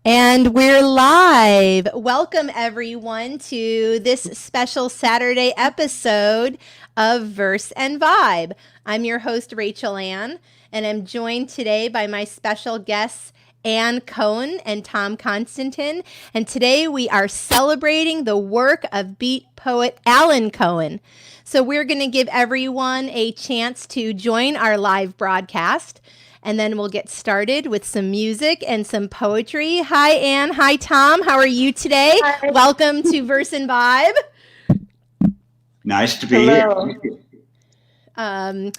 And we're live. Welcome, everyone, to this special Saturday episode of Verse and Vibe. I'm your host, Rachel Ann, and I'm joined today by my special guests, Ann Cohen and Tom Constanten. And today we are celebrating the work of beat poet Allen Cohen. So we're going to give everyone a chance to join our live broadcast. And then we'll get started with some music and some poetry. Hi, Ann. Hi, Tom. How are you today? Hi. Welcome to Verse and Vibe. Nice to be Hello. here.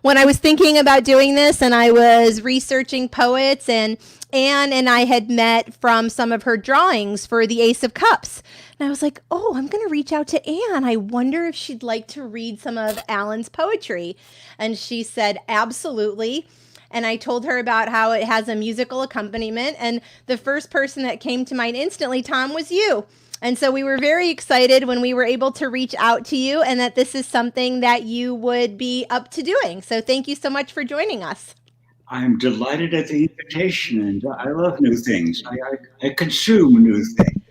When I was thinking about doing this and I was researching poets, and Ann and I had met from some of her drawings for the Ace of Cups. And I was like, oh, I'm going to reach out to Ann. I wonder if she'd like to read some of Allen's poetry. And she said, absolutely. And I told her about how it has a musical accompaniment. And the first person that came to mind instantly, Tom, was you. And so we were very excited when we were able to reach out to you and that this is something that you would be up to doing. So thank you so much for joining us. I'm delighted at the invitation, and I love new things. I consume new things.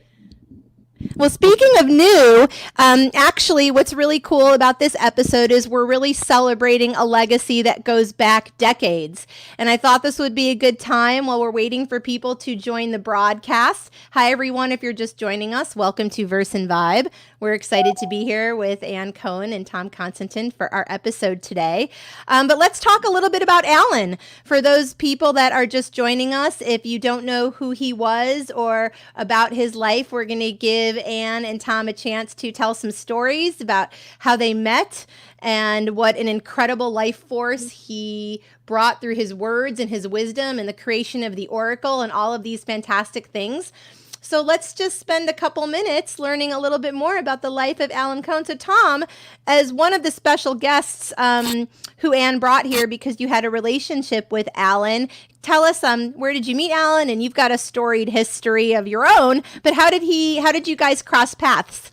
Well, speaking of new, actually, what's really cool about this episode is we're really celebrating a legacy that goes back decades. And I thought this would be a good time while we're waiting for people to join the broadcast. Hi, everyone. If you're just joining us, welcome to Verse and Vibe. We're excited to be here with Ann Cohen and Tom Constanten for our episode today. But let's talk a little bit about Allen. For those people that are just joining us, if you don't know who he was or about his life, we're going to give Ann and Tom a chance to tell some stories about how they met and what an incredible life force he brought through his words and his wisdom and the creation of the oracle and all of these fantastic things. So let's just spend a couple minutes learning a little bit more about the life of Allen Cohen. So Tom, as one of the special guests who Ann brought here because you had a relationship with Allen, tell us where did you meet Allen? And you've got a storied history of your own, but how did you guys cross paths?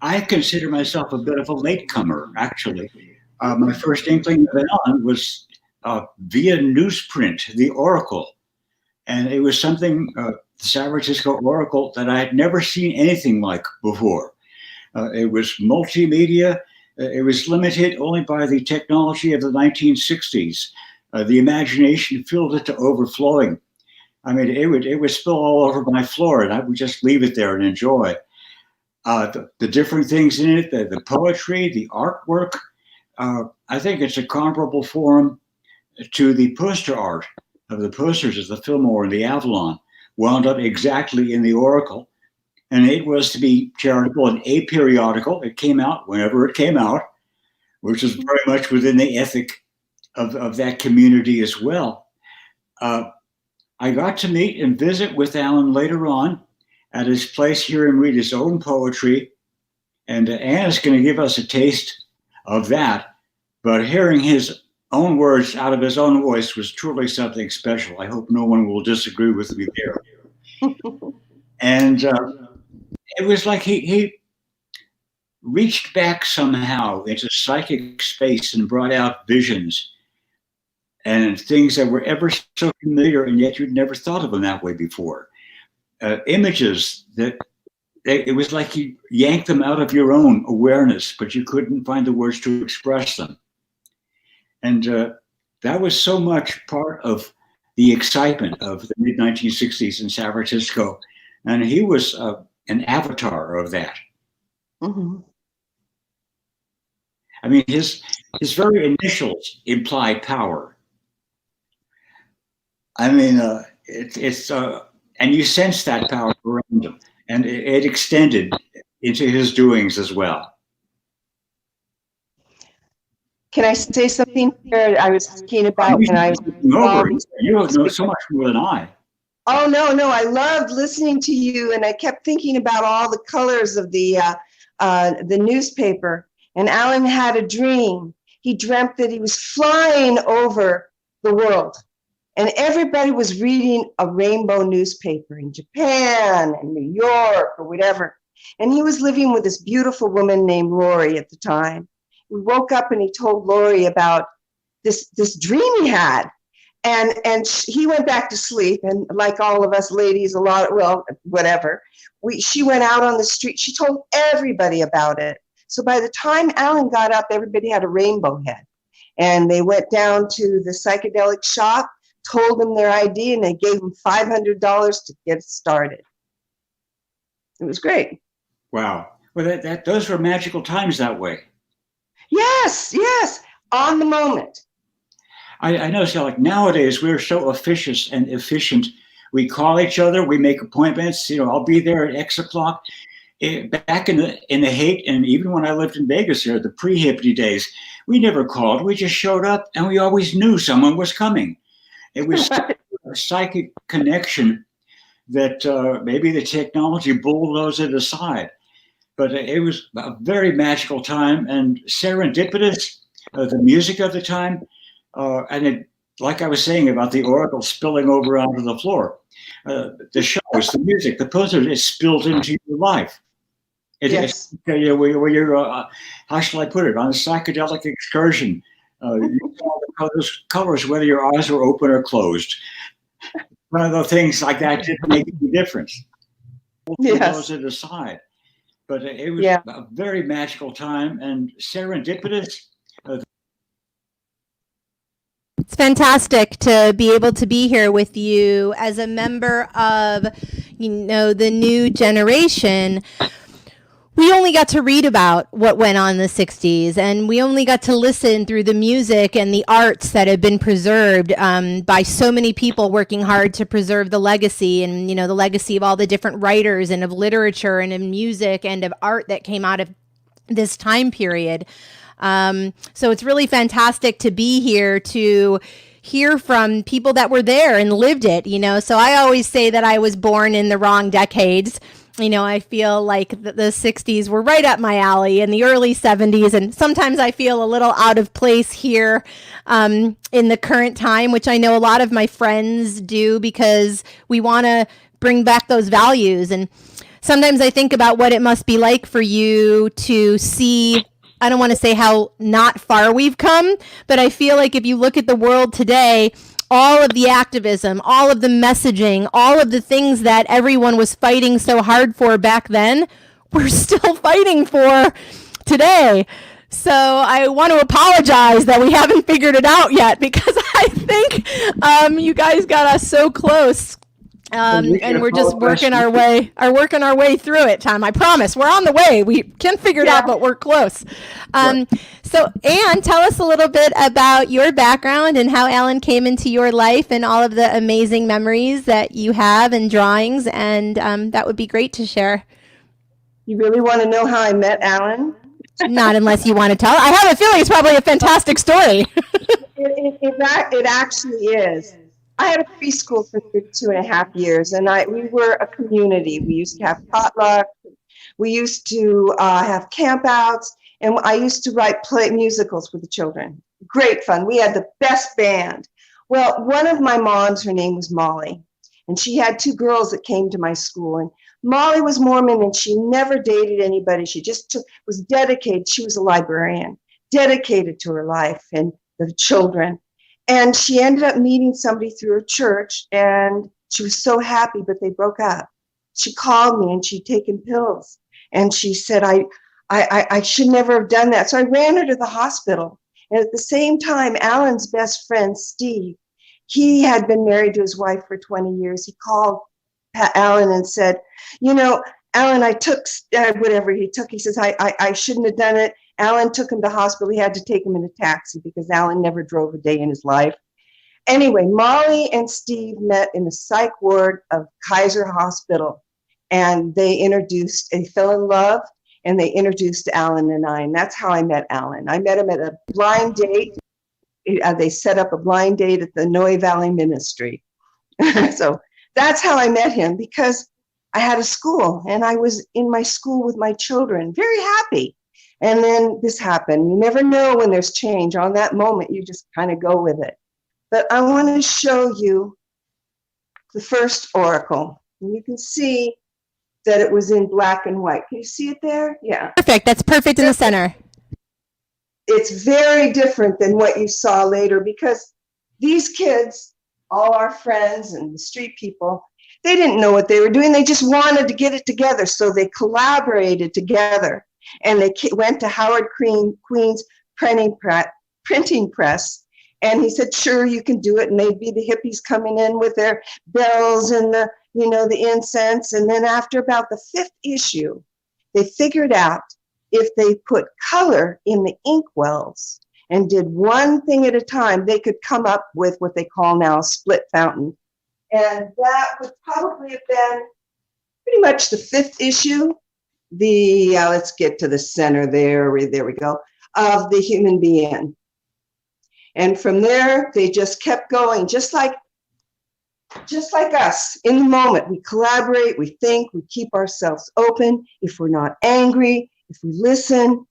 I consider myself a bit of a latecomer, actually. My first inkling of Allen was via newsprint, the Oracle. And it was something, the San Francisco Oracle, that I had never seen anything like before. It was multimedia. It was limited only by the technology of the 1960s. The imagination filled it to overflowing. I mean, it would spill all over my floor, and I would just leave it there and enjoy the different things in it, the poetry, the artwork. I think it's a comparable form to the poster art of the posters of the Fillmore and the Avalon, wound up exactly in the Oracle. And it was to be charitable and aperiodical. It came out whenever it came out, which is very much within the ethic of that community as well. I got to meet and visit with Allen later on at his place here and read his own poetry. And Ann is going to give us a taste of that. But hearing his own words out of his own voice was truly something special. I hope no one will disagree with me there. And it was like he reached back somehow into psychic space and brought out visions and things that were ever so familiar, and yet you'd never thought of them that way before. Images that it was like you yanked them out of your own awareness, but you couldn't find the words to express them. And that was so much part of the excitement of the mid-1960s in San Francisco. And he was an avatar of that. Mm-hmm. I mean, his very initials imply power. I mean, it's and you sense that power around him. And it extended into his doings as well. Can I say something here? I was thinking about when I was You know so much more than I. Oh, no, I loved listening to you, and I kept thinking about all the colors of the newspaper. And Allen had a dream. He dreamt that he was flying over the world, and everybody was reading a rainbow newspaper in Japan and New York or whatever. And he was living with this beautiful woman named Lori at the time. He woke up and he told Lori about this dream he had. He went back to sleep, and like all of us ladies, whatever. She went out on the street. She told everybody about it. So by the time Allen got up, everybody had a rainbow head. And they went down to the psychedelic shop, told them their ID, and they gave them $500 to get started. It was great. Wow. Well, those were magical times that way. Yes, on the moment. I know, so like nowadays we're so officious and efficient. We call each other, we make appointments. I'll be there at X o'clock. Back in the hate, and even when I lived in Vegas here, the pre-hippie days, we never called. We just showed up, and we always knew someone was coming. It was a psychic connection that maybe the technology bulldozed it aside. But it was a very magical time and serendipitous. The music of the time. And it, like I was saying about the oracle spilling over onto the floor, the shows, the music, the posters, it spilled into your life. Yes. Where you're, how shall I put it, on a psychedelic excursion, you saw those colors, whether your eyes were open or closed. One of the things like that didn't make any difference. Yes. It aside. But it was a very magical time and serendipitous. It's fantastic to be able to be here with you as a member of, the new generation. We only got to read about what went on in the 60s, and we only got to listen through the music and the arts that have been preserved by so many people working hard to preserve the legacy and, the legacy of all the different writers and of literature and of music and of art that came out of this time period. So it's really fantastic to be here to hear from people that were there and lived it, So I always say that I was born in the wrong decades. I feel like the 60s were right up my alley, and the early 70s. And sometimes I feel a little out of place here in the current time, which I know a lot of my friends do, because we want to bring back those values. And sometimes I think about what it must be like for you to see, I don't want to say how not far we've come, but I feel like if you look at the world today, all of the activism, all of the messaging, all of the things that everyone was fighting so hard for back then, we're still fighting for today. So I want to apologize that we haven't figured it out yet, because I think you guys got us so close. And we're just working our way through it, Tom. I promise we're on the way. We can't figure it out, but we're close. So Ann, tell us a little bit about your background and how Allen came into your life and all of the amazing memories that you have and drawings. And that would be great to share. You really want to know how I met Allen? Not unless you want to tell. I have a feeling it's probably a fantastic story. It actually is. I had a preschool for 2.5 years, and we were a community. We used to have potluck. We used to have campouts, and I used to play musicals for the children. Great fun. We had the best band. Well, one of my moms, her name was Molly, and she had 2 girls that came to my school. And Molly was Mormon, and she never dated anybody. She just was dedicated. She was a librarian, dedicated to her life and the children. And she ended up meeting somebody through her church, and she was so happy, but they broke up. She called me, and she'd taken pills. And she said, I should never have done that. So I ran her to the hospital. And at the same time, Allen's best friend, Steve, he had been married to his wife for 20 years. He called Allen and said, Allen, I took whatever he took. He says, I shouldn't have done it. Allen took him to hospital. He had to take him in a taxi because Allen never drove a day in his life. Anyway, Molly and Steve met in the psych ward of Kaiser Hospital, and they fell in love, and they introduced Allen and I, and that's how I met Allen. I met him at a blind date. They set up a blind date at the Noe Valley Ministry. So that's how I met him, because I had a school, and I was in my school with my children, very happy. And then this happened. You never know when there's change. On that moment, you just kind of go with it. But I want to show you the first oracle. And you can see that it was in black and white. Can you see it there? Yeah. Perfect. That's perfect in the center. It's very different than what you saw later, because these kids all our friends and the street people, they didn't know what they were doing. They just wanted to get it together. So they collaborated together, and they went to Howard Queen's printing press. And he said, sure, you can do it. And they'd be the hippies coming in with their bells and the incense. And then after about the 5th issue, they figured out if they put color in the ink wells and did one thing at a time, they could come up with what they call now a split fountain. And that would probably have been pretty much the 5th issue. Let's get to the center there we go, of the human being. And from there, they just kept going, just like us. In the moment, we collaborate, we think, we keep ourselves open. If we're not angry, if we listen,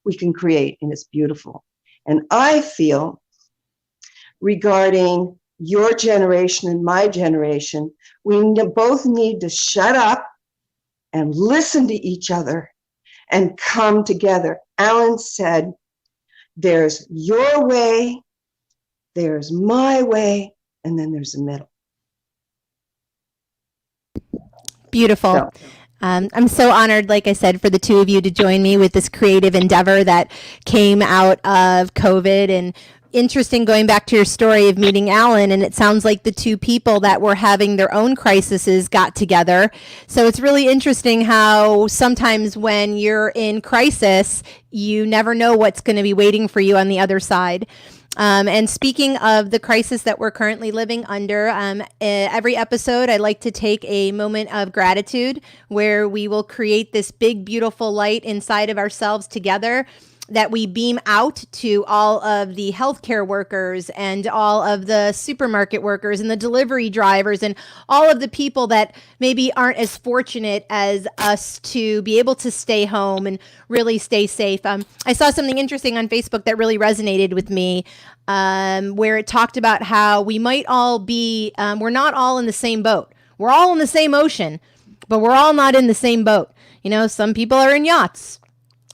we can create, and it's beautiful. And I feel, regarding your generation and my generation, we both need to shut up and listen to each other and come together. Allen said, there's your way, there's my way, and then there's the middle. Beautiful. So, I'm so honored, like I said, for the two of you to join me with this creative endeavor that came out of COVID. And interesting, going back to your story of meeting Allen, and it sounds like the two people that were having their own crises got together. So it's really interesting how sometimes when you're in crisis, you never know what's going to be waiting for you on the other side. And speaking of the crisis that we're currently living under, every episode, I like to take a moment of gratitude where we will create this big, beautiful light inside of ourselves together that we beam out to all of the healthcare workers and all of the supermarket workers and the delivery drivers and all of the people that maybe aren't as fortunate as us to be able to stay home and really stay safe. I saw something interesting on Facebook that really resonated with me, where it talked about how we might all be, we're not all in the same boat. We're all in the same ocean, but we're all not in the same boat. You know, some people are in yachts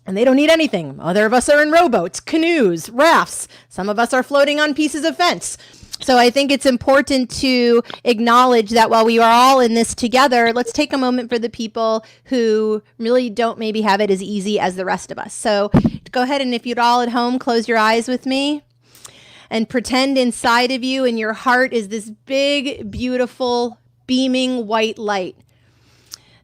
and they don't need anything. Other of us are in rowboats, canoes, rafts. Some of us are floating on pieces of fence. So I think it's important to acknowledge that while we are all in this together, let's take a moment for the people who really don't maybe have it as easy as the rest of us. So go ahead, and if you'd all at home, close your eyes with me and pretend inside of you and your heart is this big, beautiful, beaming white light.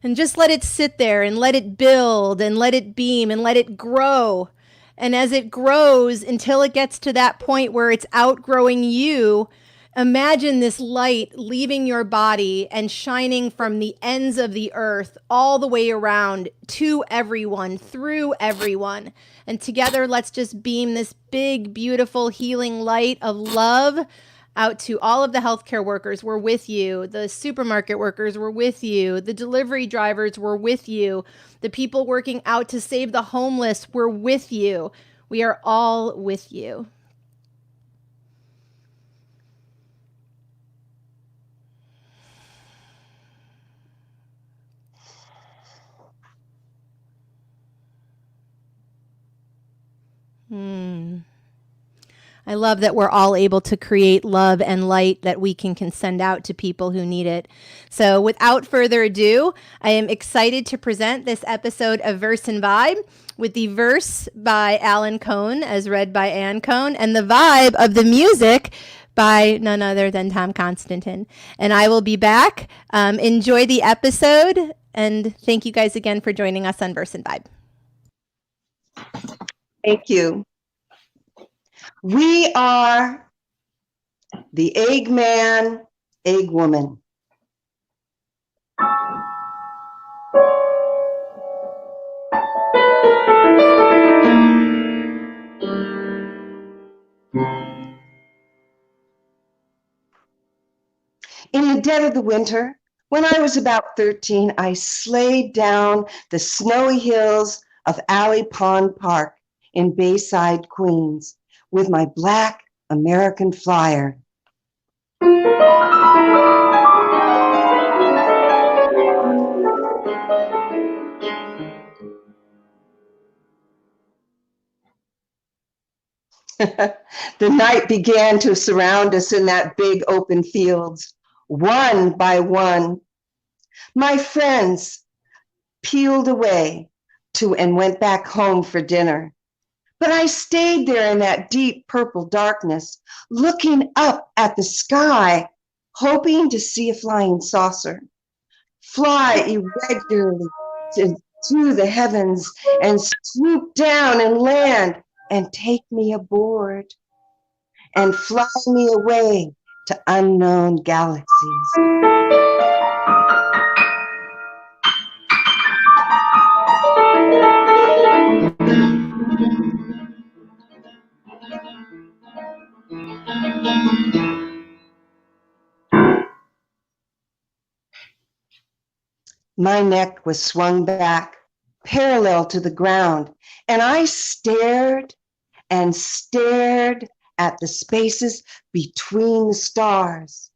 And just let it sit there and let it build and let it beam and let it grow. And as it grows until it gets to that point where it's outgrowing you, imagine this light leaving your body and shining from the ends of the earth all the way around to everyone, through everyone. And together, let's just beam this big, beautiful, healing light of love out to all of the healthcare workers. We're with you. The supermarket workers were with you. The delivery drivers were with you. The people working out to save the homeless were with you. We are all with you. I love that we're all able to create love and light that we can send out to people who need it. So without further ado, I am excited to present this episode of Verse and Vibe with the verse by Allen Cohen as read by Ann Cohen and the vibe of the music by none other than Tom Constanten. And I will be back. Enjoy the episode, and thank you guys again for joining us on Verse and Vibe. thank you. We are the egg man, egg woman. In the dead of the winter, when I was about 13, I sleighed down the snowy hills of Alley Pond Park in Bayside, Queens, with my black American Flyer. The night began to surround us in that big open fields, one by one. My friends peeled away and went back home for dinner. But I stayed there in that deep purple darkness, looking up at the sky, hoping to see a flying saucer fly irregularly through the heavens and swoop down and land and take me aboard and fly me away to unknown galaxies. My neck was swung back, parallel to the ground, and I stared and stared at the spaces between the stars.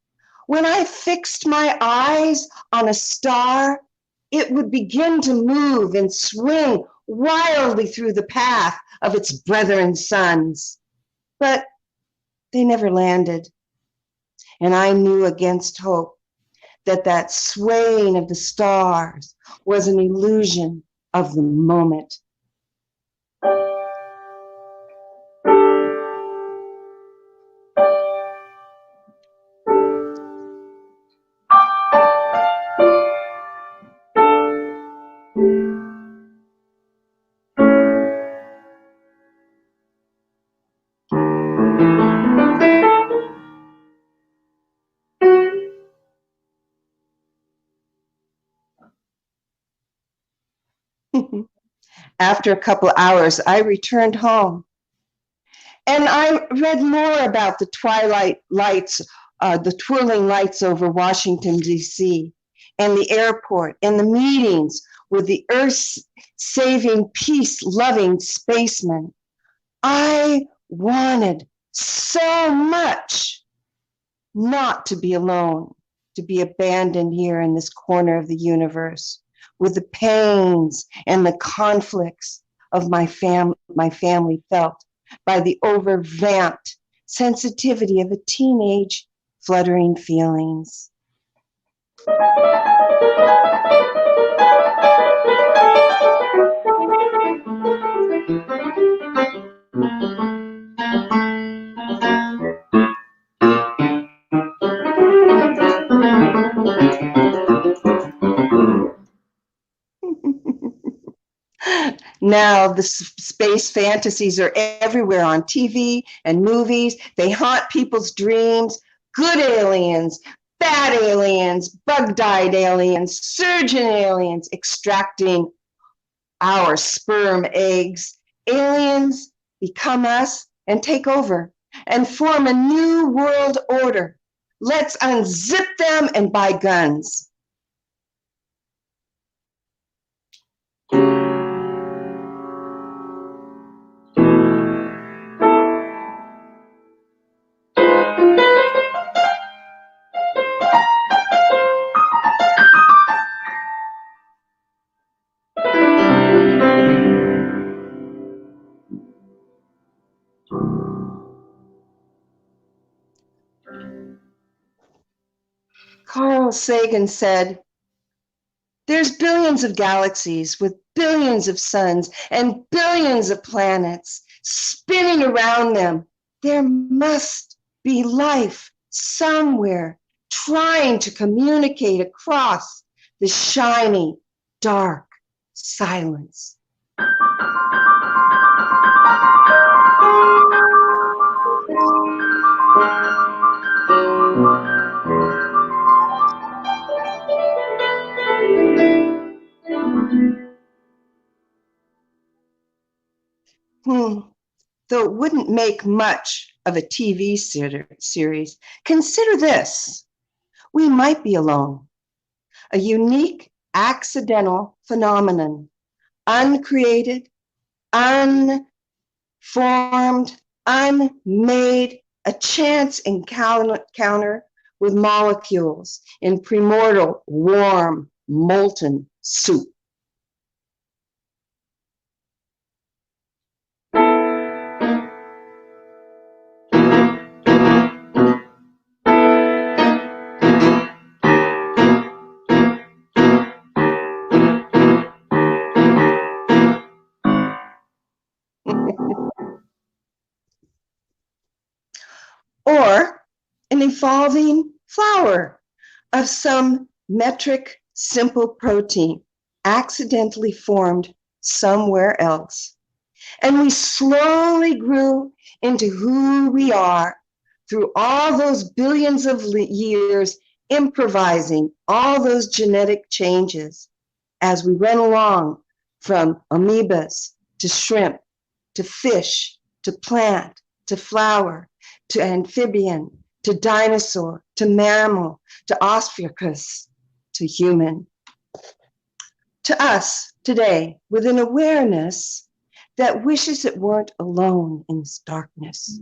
When I fixed my eyes on a star, it would begin to move and swing wildly through the path of its brethren suns. But they never landed, and I knew against hope that swaying of the stars was an illusion of the moment. After a couple of hours, I returned home. And I read more about the twilight lights, the twirling lights over Washington, D.C., and the airport, and the meetings with the earth-saving, peace-loving spacemen. I wanted so much not to be alone, to be abandoned here in this corner of the universe, with the pains and the conflicts of my family felt by the overvamped sensitivity of a teenage fluttering feelings. Now, the space fantasies are everywhere on TV and movies. They haunt people's dreams. Good aliens, bad aliens, bug-dyed aliens, surgeon aliens extracting our sperm eggs. Aliens become us and take over and form a new world order. Let's unzip them and buy guns. Carl Sagan said, "There's billions of galaxies with billions of suns and billions of planets spinning around them. There must be life somewhere trying to communicate across the shiny, dark silence." Though it wouldn't make much of a TV series, consider this. We might be alone. A unique, accidental phenomenon, uncreated, unformed, unmade, a chance encounter with molecules in primordial, warm, molten soup. Or an evolving flower of some metric simple protein accidentally formed somewhere else. And we slowly grew into who we are through all those billions of years, improvising all those genetic changes as we went along from amoebas to shrimp to fish to plant to flower to amphibian to dinosaur to mammal to Australopithecus to human. To us today, with an awareness that wishes it weren't alone in this darkness.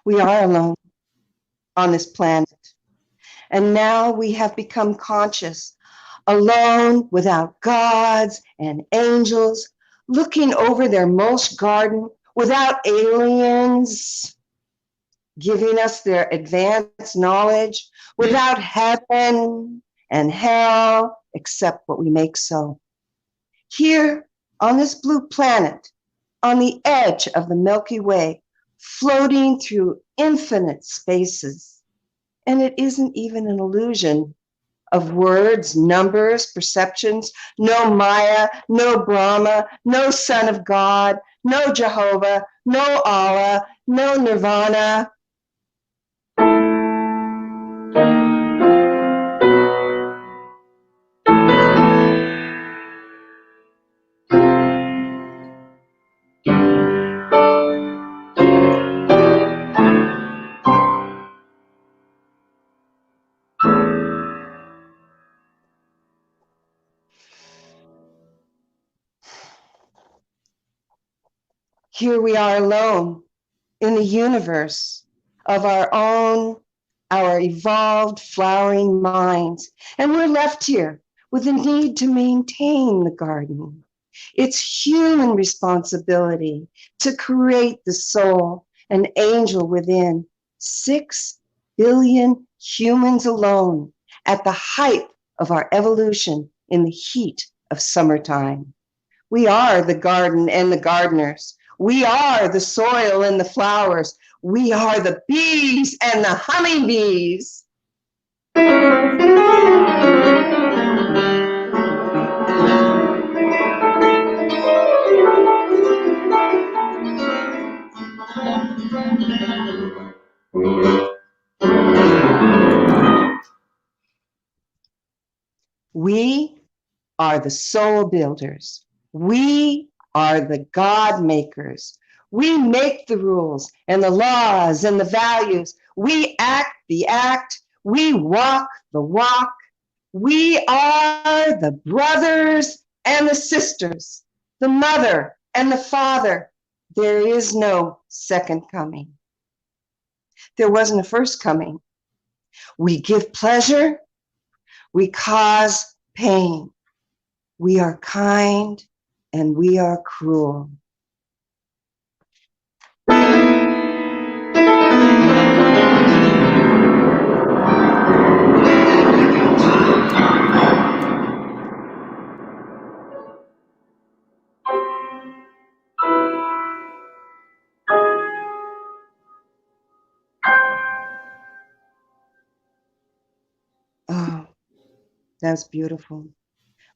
We are alone on this planet. And now we have become conscious, alone without gods and angels, looking over their most garden without aliens giving us their advanced knowledge, without heaven and hell, except what we make so. Here on this blue planet, on the edge of the Milky Way, floating through infinite spaces. And it isn't even an illusion of words, numbers, perceptions, no Maya, no Brahma, no Son of God, no Jehovah, no Allah, no Nirvana. Here we are alone in the universe of our own, our evolved flowering minds. And we're left here with the need to maintain the garden. It's human responsibility to create the soul, an angel within. 6 billion humans alone at the height of our evolution in the heat of summertime. We are the garden and the gardeners. We are the soil and the flowers. We are the bees and the honeybees. We are the soul builders. We are the God makers. We make the rules and the laws and the values. We act the act. We walk the walk. We are the brothers and the sisters, the mother and the father. There is no second coming. There wasn't a first coming. We give pleasure. We cause pain. We are kind and we are cruel. Oh, that's beautiful.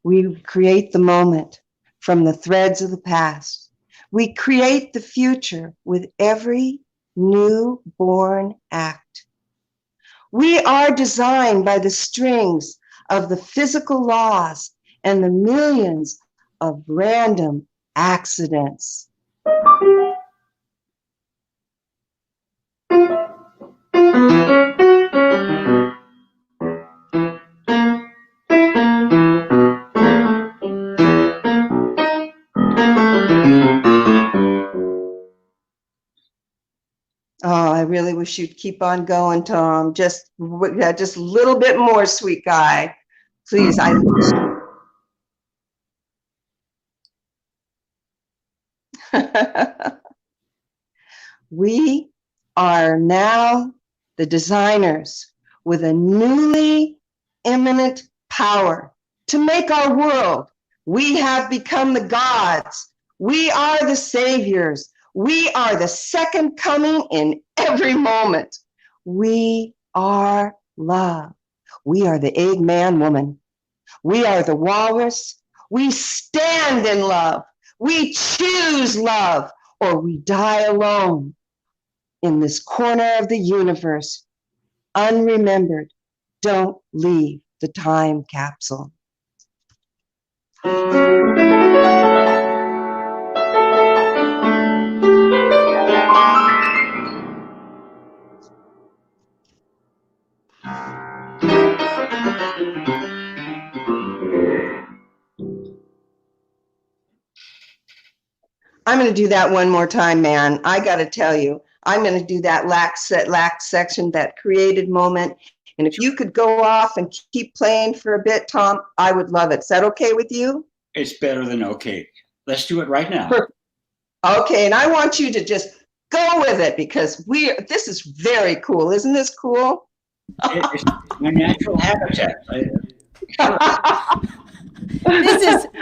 We create the moment from the threads of the past. We create the future with every newborn act. We are designed by the strings of the physical laws and the millions of random accidents. Oh, I really wish you'd keep on going, Tom. Just a little bit more, sweet guy. Please, We are now the designers with a newly imminent power to make our world. We have become the gods. We are the saviors. We are the second coming in every moment. We are love. We are the egg man woman. We are the walrus. We stand in love. We choose love, or we die alone in this corner of the universe, unremembered. Don't leave the time capsule. I'm going to do that one more time, man. I got to tell you, I'm going to do that last section, that created moment. And if you could go off and keep playing for a bit, Tom, I would love it. Is that okay with you? It's better than okay. Let's do it right now. Okay, and I want you to just go with it, because this is very cool. Isn't this cool? It's my natural habitat.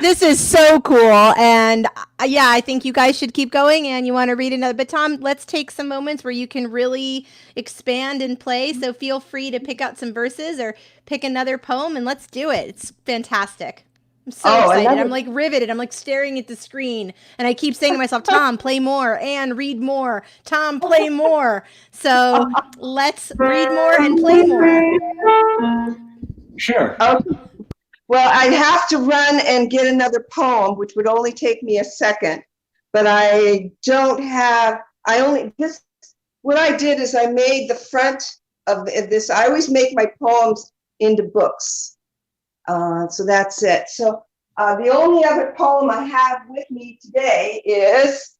This is so cool, and yeah, I think you guys should keep going. And you want to read another, but Tom, let's take some moments where you can really expand and play. So feel free to pick out some verses or pick another poem, and let's do it. It's fantastic. I'm so excited. I'm like riveted. I'm like staring at the screen, and I keep saying to myself, Tom, play more, and read more. Tom, play more. So let's read more and play more. Sure. Okay. Well, I'd have to run and get another poem, which would only take me a second, but I don't have, what I did is I made the front of this. I always make my poems into books. So that's it. So the only other poem I have with me today is.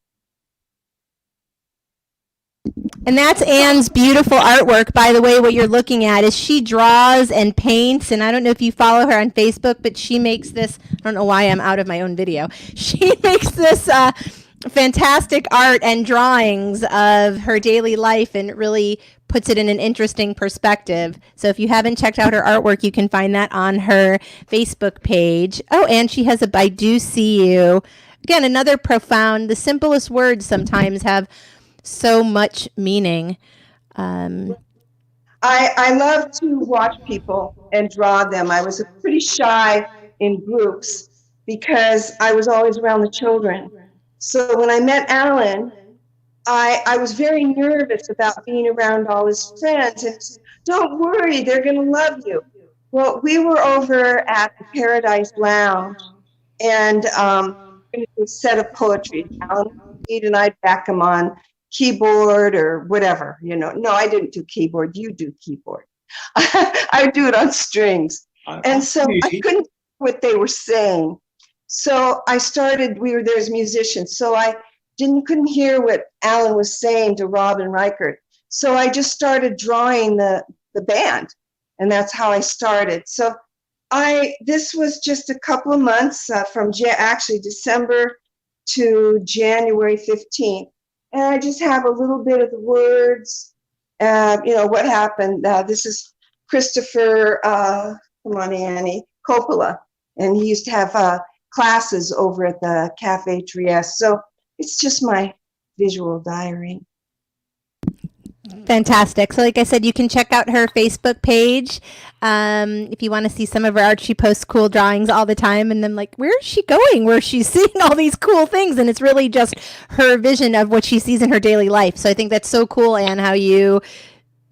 And that's Ann's beautiful artwork. By the way, what you're looking at is she draws and paints. And I don't know if you follow her on Facebook, but she makes this, I don't know why I'm out of my own video. She makes this fantastic art and drawings of her daily life, and it really puts it in an interesting perspective. So if you haven't checked out her artwork, you can find that on her Facebook page. Oh, and she has a I Do See You. Again, another profound, the simplest words sometimes have so much meaning. I love to watch people and draw them. I was pretty shy in groups because I was always around the children. So when I met Allen, I was very nervous about being around all his friends. And don't worry, they're going to love you. Well, we were over at the Paradise Lounge, and a set of poetry. Allen and I'd back him on keyboard or whatever, No, I didn't do keyboard. You do keyboard. I do it on strings. And so I couldn't hear what they were saying. So I started, we were there as musicians. So I couldn't hear what Allen was saying to Robin Reichert. So I just started drawing the band. And that's how I started. So this was just a couple of months from actually December to January 15th. And I just have a little bit of the words, what happened. This is Christopher, come on, Annie, Coppola. And he used to have classes over at the Cafe Trieste. So it's just my visual diary. Fantastic. So like I said, you can check out her Facebook page if you want to see some of her art. She posts cool drawings all the time, and then like, where is she going? Where she's seeing all these cool things, and it's really just her vision of what she sees in her daily life. So I think that's so cool, Ann, how you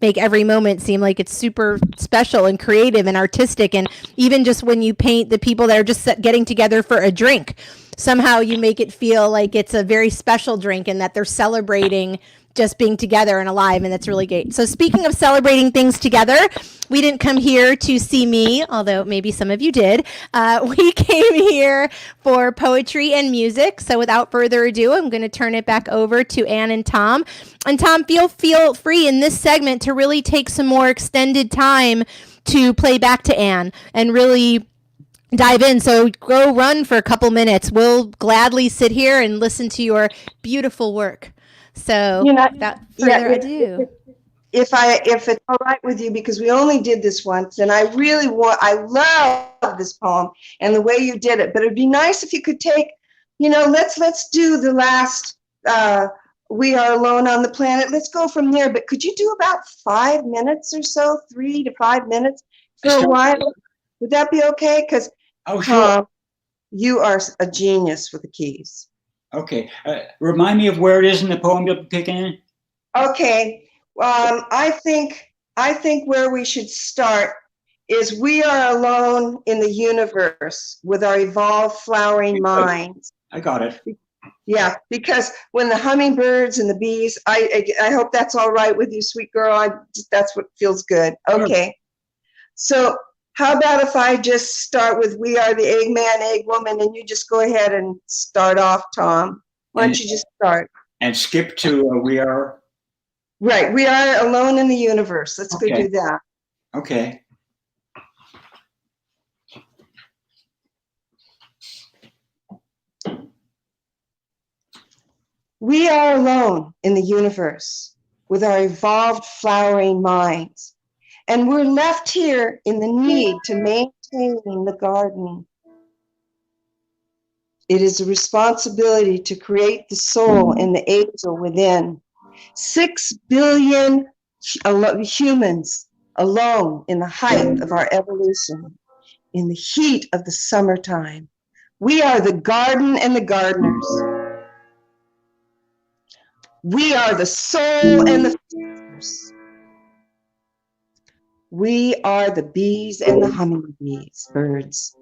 make every moment seem like it's super special and creative and artistic. And even just when you paint the people that are just getting together for a drink, somehow you make it feel like it's a very special drink and that they're celebrating just being together and alive, and that's really great. So speaking of celebrating things together, we didn't come here to see me, although maybe some of you did. We came here for poetry and music. So without further ado, I'm going to turn it back over to Ann and Tom. And Tom, feel free in this segment to really take some more extended time to play back to Ann and really dive in. So go run for a couple minutes. We'll gladly sit here and listen to your beautiful work. So You know, without yeah, further ado. if it's all right with you, because we only did this once, and I love this poem and the way you did it. But it'd be nice if you could take, let's do the last. We are alone on the planet. Let's go from there. But could you do about 5 minutes or so, 3 to 5 minutes for a while? Would that be okay? Because Oh, sure. Tom, you are a genius with the keys. Okay. Remind me of where it is in the poem you're picking in. Okay. I think where we should start is we are alone in the universe with our evolved flowering minds. I got it. Yeah, because when the hummingbirds and the bees, I hope that's all right with you, sweet girl. That's what feels good. Okay. So how about if I just start with we are the egg man, egg woman, and you just go ahead and start off, Tom. Why don't you just start? And skip to we are. Right, we are alone in the universe. Let's go do that. Okay. We are alone in the universe with our evolved flowering minds. And we're left here in the need to maintain the garden. It is a responsibility to create the soul and the angel within. 6 billion humans alone in the height of our evolution, in the heat of the summertime. We are the garden and the gardeners. We are the soul and the flowers. We are the bees and the hummingbees, birds.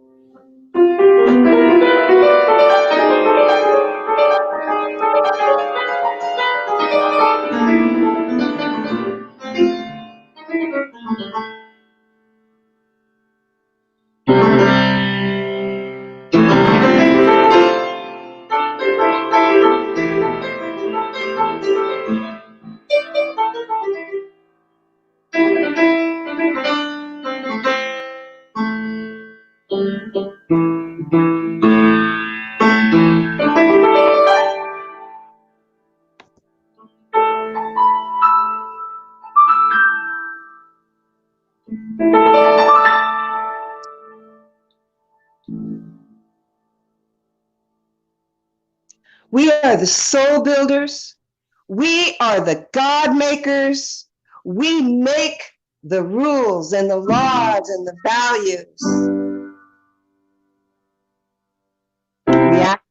We are the soul builders. We are the God makers. We make the rules and the laws and the values. We act.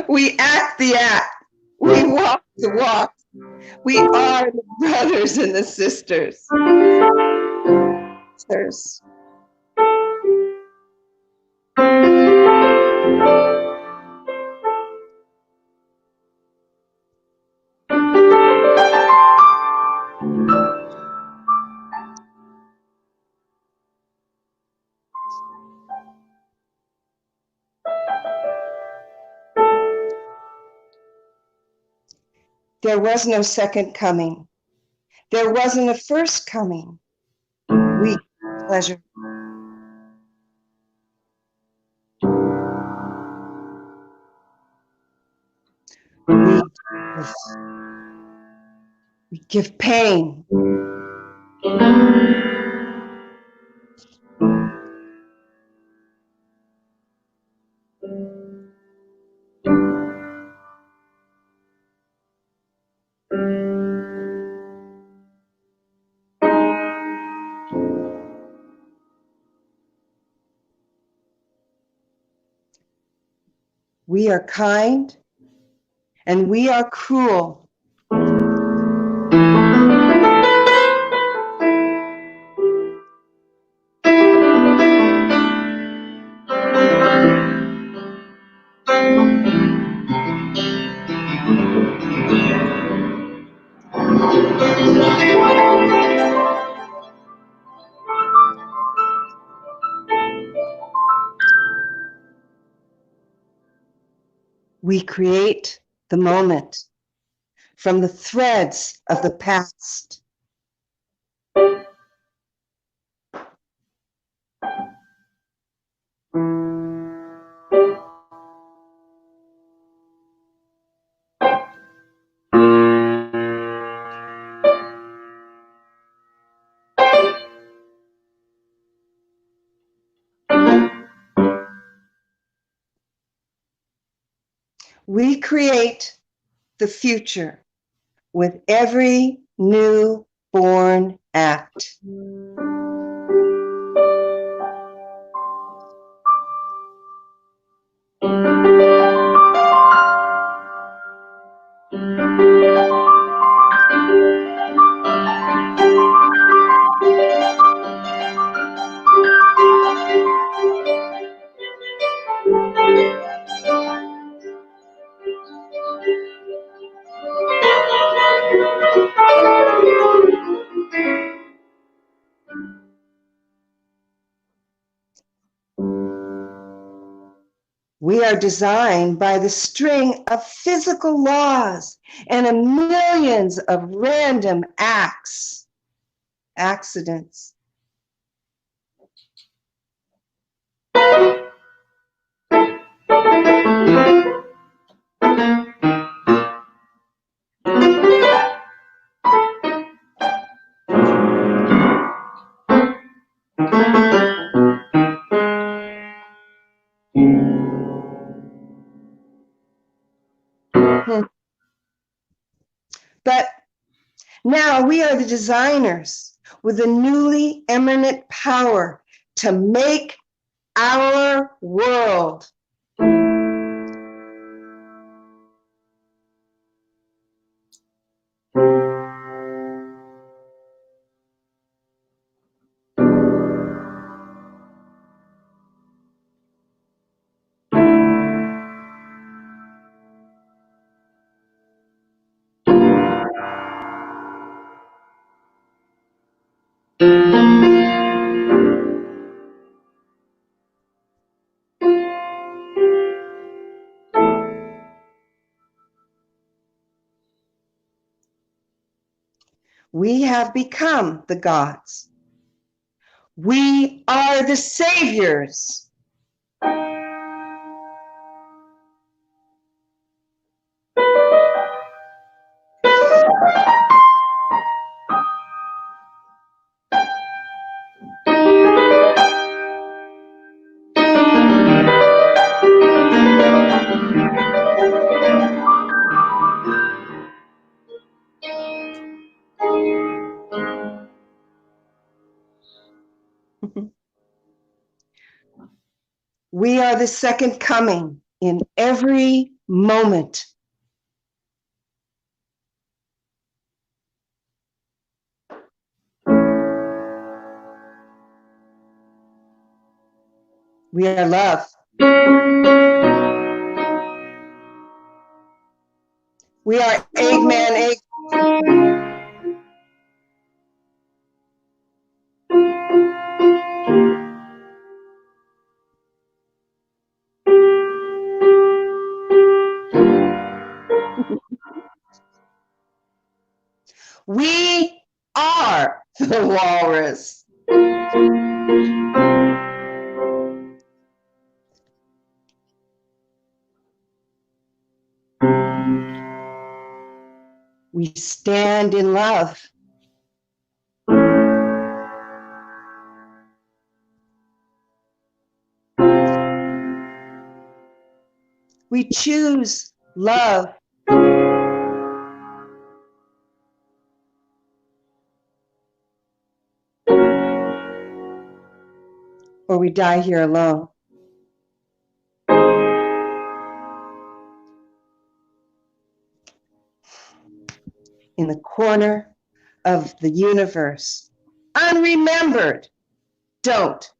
We act the act. We walk the walk. We are the brothers and the sisters. There was no second coming. There wasn't a first coming. We pleasure. We give pain. We are kind and we are cruel. We create the moment, from the threads of the past. We create the future with every new born act. We are designed by the string of physical laws and a millions of random accidents. But now we are the designers with a newly eminent power to make our world. We have become the gods. We are the saviors. We are the second coming in every moment. We are love. We are Eggman, Egg. We are the walrus. We stand in love. We choose love. Or we die here alone. In the corner of the universe, unremembered. Don't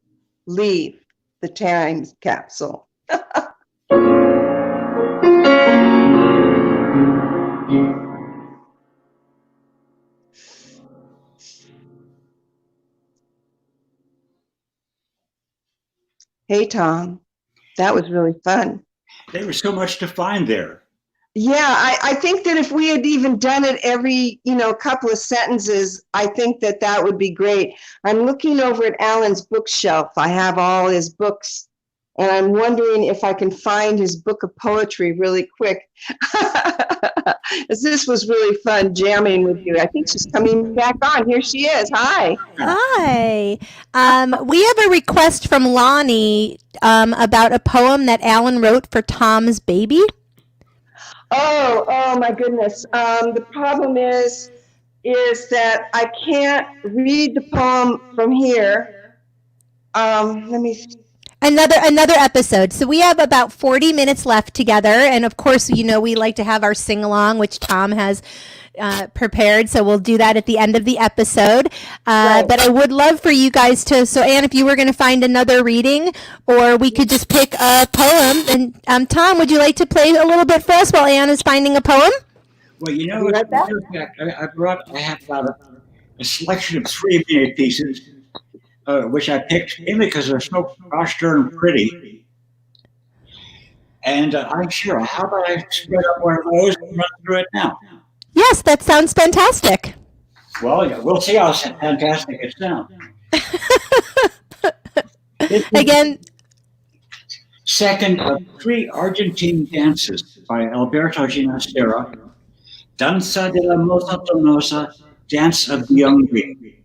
leave the time capsule. Hey, Tom, that was really fun. There was so much to find there. Yeah, I think that if we had even done it every, couple of sentences, I think that that would be great. I'm looking over at Alan's bookshelf. I have all his books, and I'm wondering if I can find his book of poetry really quick. This was really fun jamming with you. I think she's coming back on. Here she is. Hi. Hi. We have a request from Lonnie about a poem that Alan wrote for Tom's baby. Oh my goodness. The problem is that I can't read the poem from here. Let me. Another episode. So we have about 40 minutes left together, and of course, we like to have our sing along, which Tom has prepared. So we'll do that at the end of the episode. Right. But I would love for you guys to. So Anne, if you were going to find another reading, or we could just pick a poem. And Tom, would you like to play a little bit for us while Anne is finding a poem? Well, Like that? I have about a selection of 3-minute pieces, which I picked mainly because they're so gosh darn pretty. And I'm sure. How about I spread up one of those and run through it now? Yes, that sounds fantastic. Well, yeah, we'll see how fantastic it sounds. Again, Second of 3 Argentine dances by Alberto Ginastera, Danza de la Moza Tonosa, Dance of the Young Queen.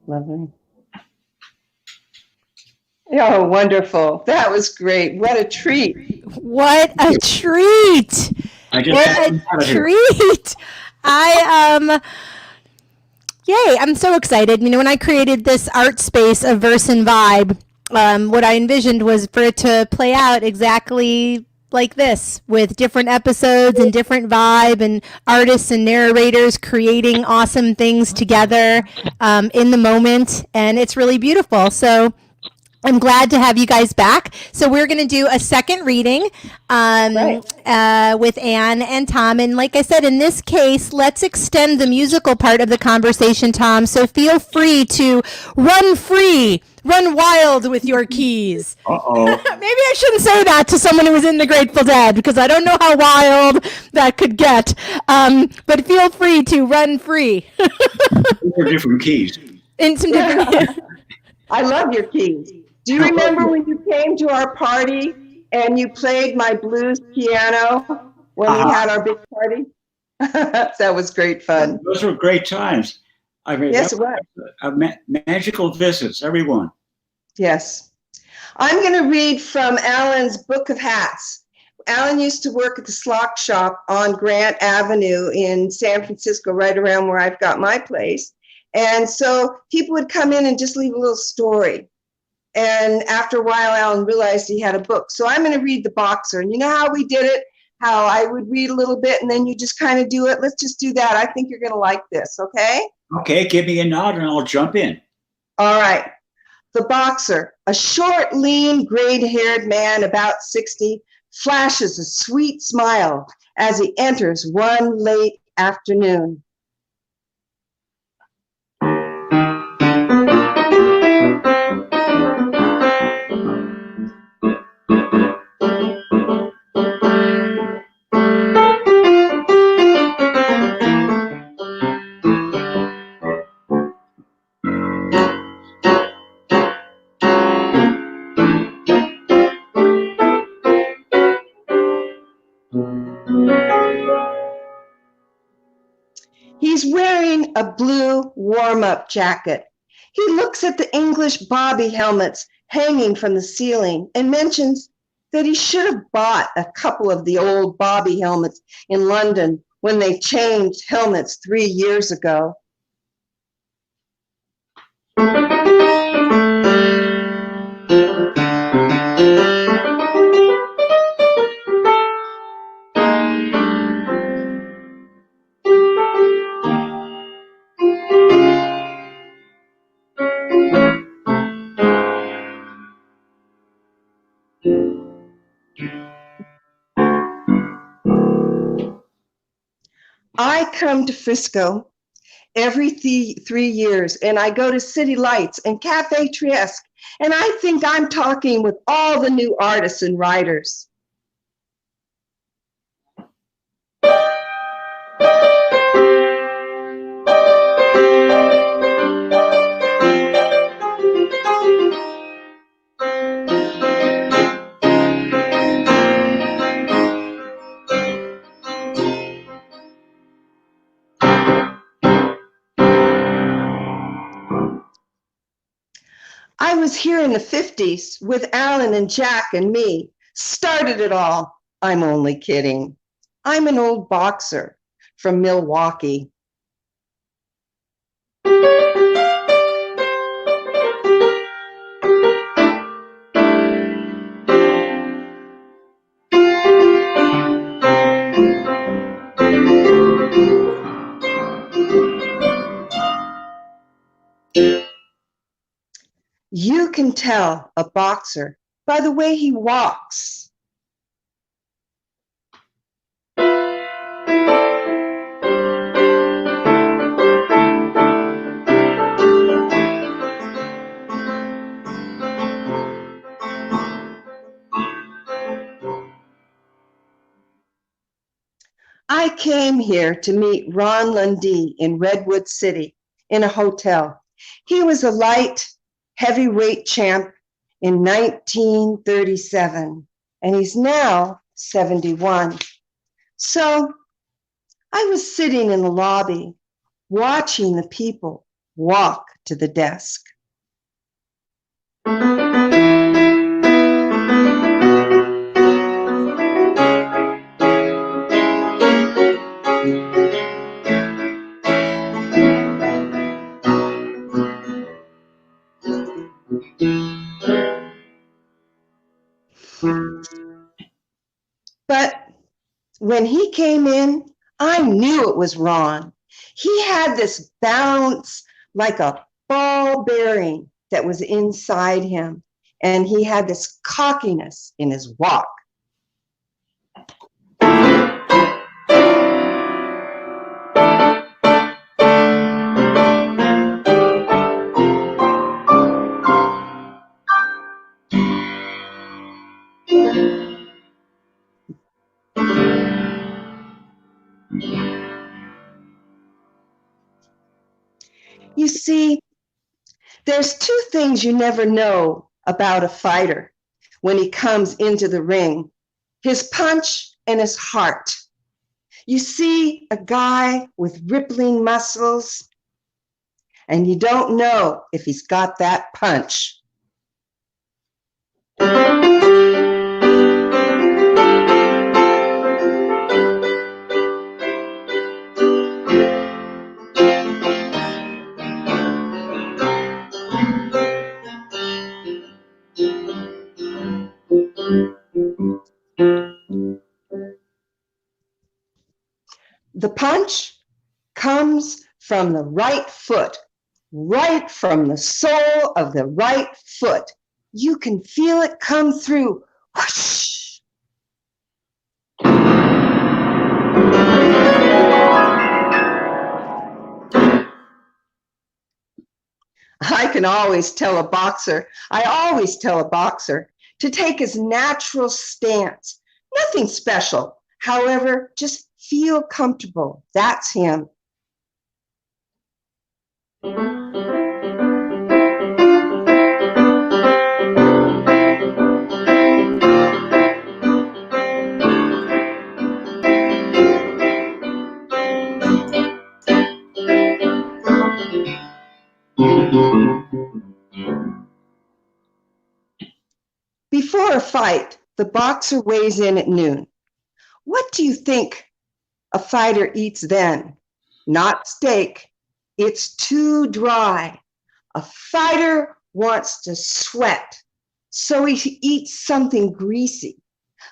Lovely. Oh, wonderful. That was great. What a treat. what a treat! I just What got out a of here. treat! Yay! I'm so excited. When I created this art space of verse and vibe, what I envisioned was for it to play out exactly like this, with different episodes and different vibe, and artists and narrators creating awesome things together in the moment, and it's really beautiful. So I'm glad to have you guys back. So we're going to do a second reading with Ann and Tom. And like I said, in this case, let's extend the musical part of the conversation, Tom. So feel free to run wild with your keys. Uh-oh. Maybe I shouldn't say that to someone who was in the Grateful Dead, because I don't know how wild that could get. But feel free to run free. Those are different keys. In some different. I love your keys. Do you remember when you came to our party and you played my blues piano when we had our big party? That was great fun. Those were great times. I mean, Yes, it was. Magical visits, everyone. Yes. I'm going to read from Allen's Book of Hats. Allen used to work at the Slock Shop on Grant Avenue in San Francisco, right around where I've got my place. And so people would come in and just leave a little story. And after a while, Allen realized he had a book. So I'm going to read The Boxer. And you know how we did it? How I would read a little bit and then you just kind of do it? Let's just do that. I think you're going to like this, okay? Okay, give me a nod and I'll jump in. All right. The Boxer, a short, lean, gray-haired man about 60, flashes a sweet smile as he enters one late afternoon. He's wearing a blue warm-up jacket. He looks at the English bobby helmets hanging from the ceiling and mentions that he should have bought a couple of the old bobby helmets in London when they changed helmets 3 years ago. I come to Frisco every 3 years, and I go to City Lights and Cafe Trieste, and I think I'm talking with all the new artists and writers. I was here in the 50s with Alan and Jack and me. Started it all. I'm only kidding. I'm an old boxer from Milwaukee. You can tell a boxer by the way he walks. I came here to meet Ron Lundy in Redwood City in a hotel. He was a light heavyweight champ in 1937, and he's now 71. So I was sitting in the lobby, watching the people walk to the desk. But when he came in, I knew it was Ron. He had this bounce like a ball bearing that was inside him. and he had this cockiness in his walk. You see, there's two things you never know about a fighter when he comes into the ring: his punch and his heart. You see a guy with rippling muscles, and you don't know if he's got that punch. The punch comes from the right foot, right from the sole of the right foot. You can feel it come through. Whoosh! I always tell a boxer to take his natural stance. Nothing special. However, just feel comfortable. That's him. Before a fight, the boxer weighs in at noon. What do you think a fighter eats then? Not steak. It's too dry. A fighter wants to sweat, so he eats something greasy,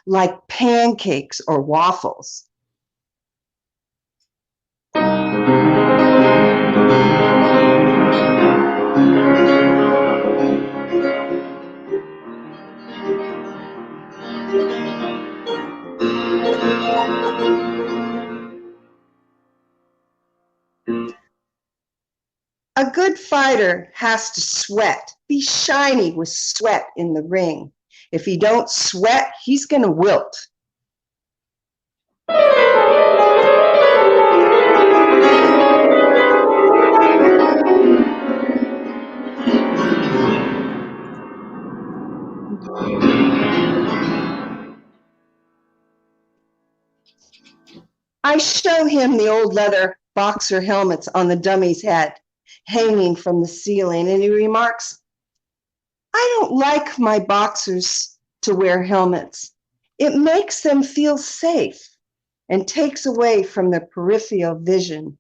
like pancakes or waffles. A good fighter has to sweat, be shiny with sweat in the ring. If he don't sweat, he's going to wilt. I show him the old leather boxer helmets on the dummy's head, hanging from the ceiling, and he remarks, "I don't like my boxers to wear helmets. It makes them feel safe and takes away from their peripheral vision."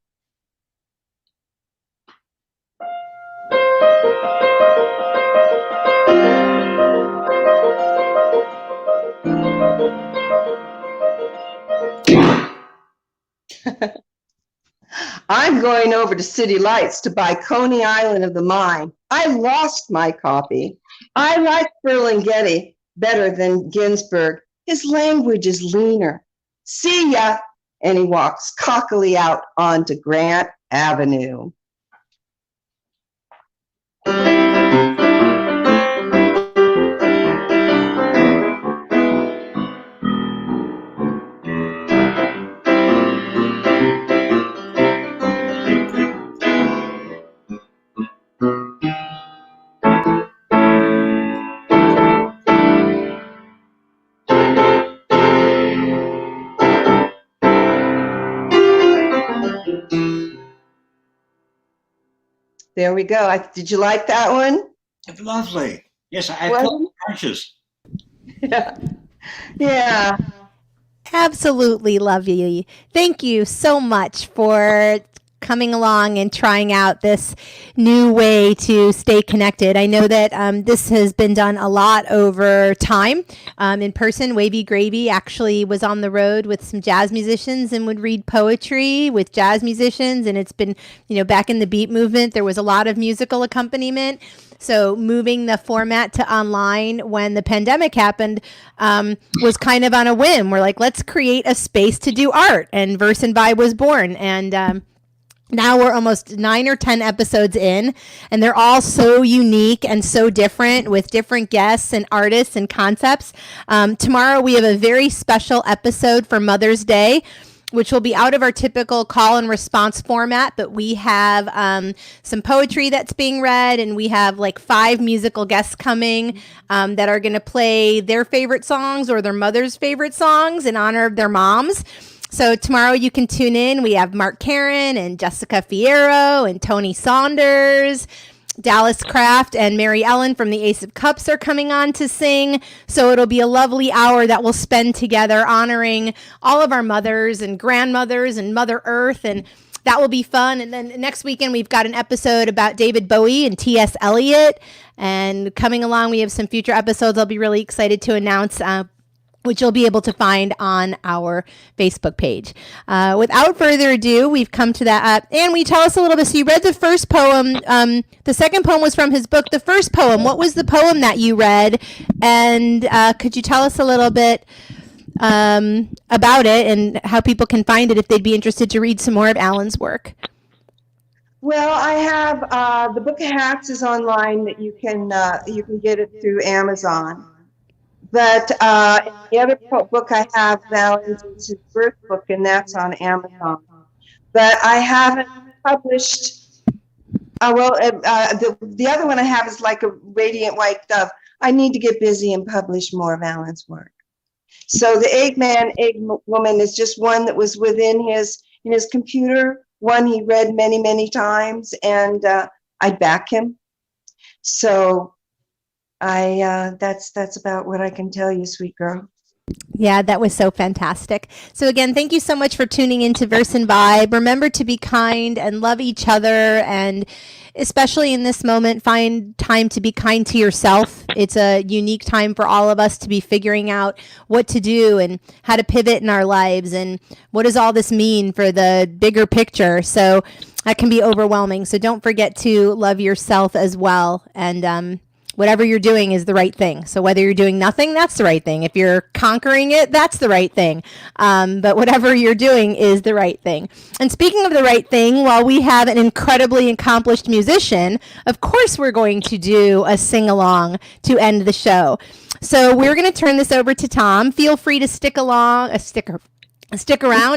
I'm going over to City Lights to buy Coney Island of the Mind. I lost my copy. I like Ferlinghetti better than Ginsberg. His language is leaner. See ya. And he walks cockily out onto Grant Avenue. There we go. Did you like that one? Lovely. Yes, I felt punches. Yeah. Absolutely lovely. Thank you so much for coming along and trying out this new way to stay connected. I know that this has been done a lot over time in person. Wavy Gravy actually was on the road with some jazz musicians and would read poetry with jazz musicians. And it's been, back in the beat movement, there was a lot of musical accompaniment. So moving the format to online when the pandemic happened was kind of on a whim. We're like, let's create a space to do art. And Verse and Vibe was born. And now we're almost 9 or 10 episodes in, and they're all so unique and so different with different guests and artists and concepts. Tomorrow we have a very special episode for Mother's Day, which will be out of our typical call and response format, but we have some poetry that's being read, and we have like 5 musical guests coming that are going to play their favorite songs or their mother's favorite songs in honor of their moms. So tomorrow you can tune in. We have Mark Karen and Jessica Fierro and Tony Saunders. Dallas Kraft and Mary Ellen from the Ace of Cups are coming on to sing. So it'll be a lovely hour that we'll spend together honoring all of our mothers and grandmothers and Mother Earth. And that will be fun. And then next weekend, we've got an episode about David Bowie and T.S. Eliot. And coming along, we have some future episodes I'll be really excited to announce, which you'll be able to find on our Facebook page. Without further ado, we've come to that. Ann, will you tell us a little bit? So you read the first poem. The second poem was from his book. The first poem, what was the poem that you read? And could you tell us a little bit about it and how people can find it if they'd be interested to read some more of Allen's work? Well, I have the Book of Hats is online that you can get it through Amazon. But the other book I have now is his birth book, and that's on Amazon. But I haven't published. The other one I have is Like a Radiant White Dove. I need to get busy and publish more of Allen's work. So the Eggman, Egg Woman is just one that was within his computer. One he read many, many times, and I back him. So. That's about what I can tell you, sweet girl. Yeah, that was so fantastic. So again, thank you so much for tuning into Verse and Vibe. Remember to be kind and love each other, and especially in this moment, find time to be kind to yourself. It's a unique time for all of us to be figuring out what to do and how to pivot in our lives, and what does all this mean for the bigger picture. So that can be overwhelming. So don't forget to love yourself as well. And whatever you're doing is the right thing. So whether you're doing nothing, that's the right thing. If you're conquering it, that's the right thing. But whatever you're doing is the right thing. And speaking of the right thing, while we have an incredibly accomplished musician, of course we're going to do a sing-along to end the show. So we're going to turn this over to Tom. Feel free to stick around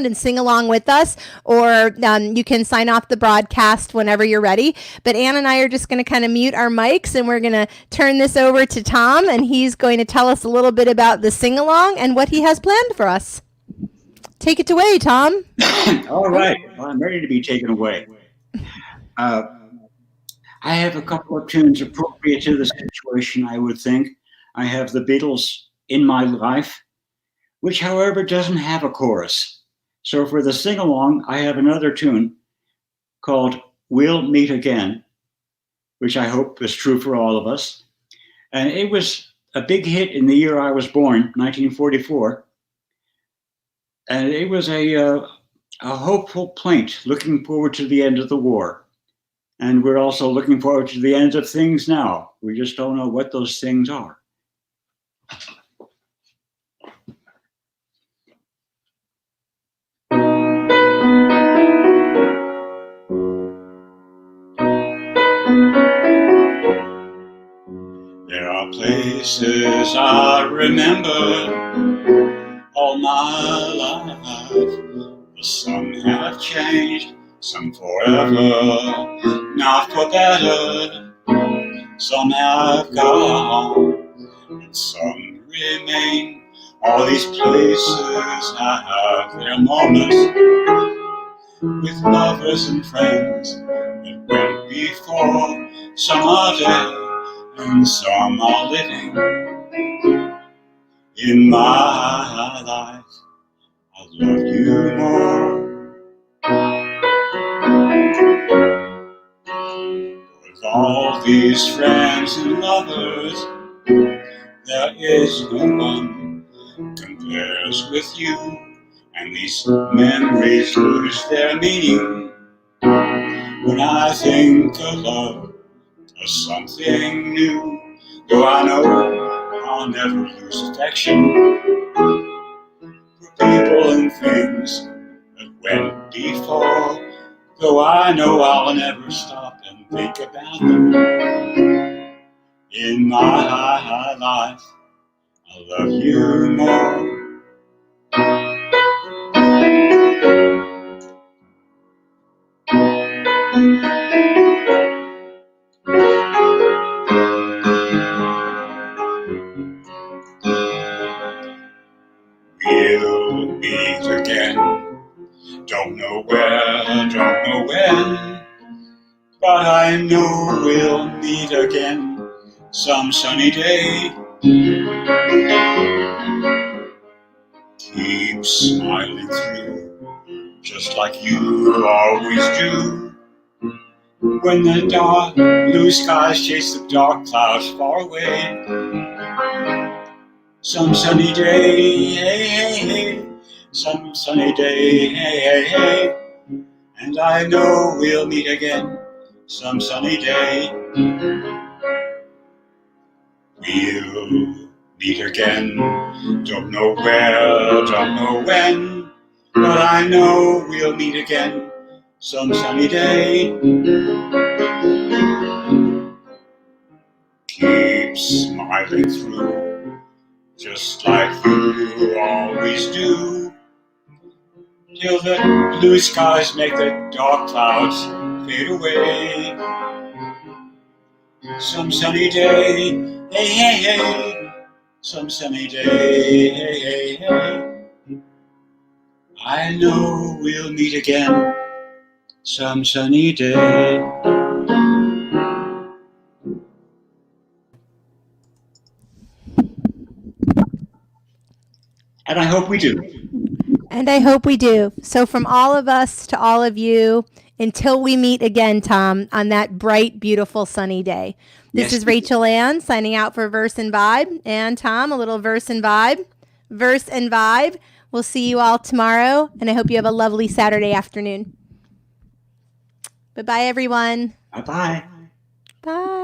and sing along with us, or you can sign off the broadcast whenever you're ready. But Ann and I are just going to kind of mute our mics, and we're going to turn this over to Tom, and he's going to tell us a little bit about the sing-along and what he has planned for us. Take it away, Tom. All right. Well, I'm ready to be taken away. I have a couple of tunes appropriate to the situation, I would think. I have the Beatles' In My Life, which, however, doesn't have a chorus. So for the sing-along, I have another tune called We'll Meet Again, which I hope is true for all of us. And it was a big hit in the year I was born, 1944. And it was a hopeful plaint looking forward to the end of the war. And we're also looking forward to the end of things now. We just don't know what those things are. There are places I remember all my life. Some have changed, some forever, not for better. Some have gone, and some remain. All these places have their moments with lovers and friends that went before. Some are dead, and some are living. In my life, I love you more. With all these friends and lovers, there is no one compares with you, and these memories lose their meaning when I think of love as something new. Though I know I'll never lose affection for people and things that went before. Though I know I'll never stop and think about them in my life, I love you more. We'll meet again. Don't know where, don't know when, but I know we'll meet again some sunny day. Keep smiling through, just like you always do. When the dark blue skies chase the dark clouds far away, some sunny day, hey, hey, hey, some sunny day, hey, hey, hey, and I know we'll meet again some sunny day. We'll meet again, don't know where, don't know when, but I know we'll meet again some sunny day. Keep smiling through, just like you always do, till the blue skies make the dark clouds fade away. Some sunny day, hey, hey, hey, some sunny day, hey, hey, hey, I know we'll meet again some sunny day. And I hope we do. And I hope we do. So from all of us to all of you, until we meet again, Tom, on that bright, beautiful, sunny day. This is Rachel Ann signing out for Verse and Vibe. And Tom, a little Verse and Vibe. Verse and Vibe. We'll see you all tomorrow, and I hope you have a lovely Saturday afternoon. Bye-bye, everyone. Bye-bye. Bye.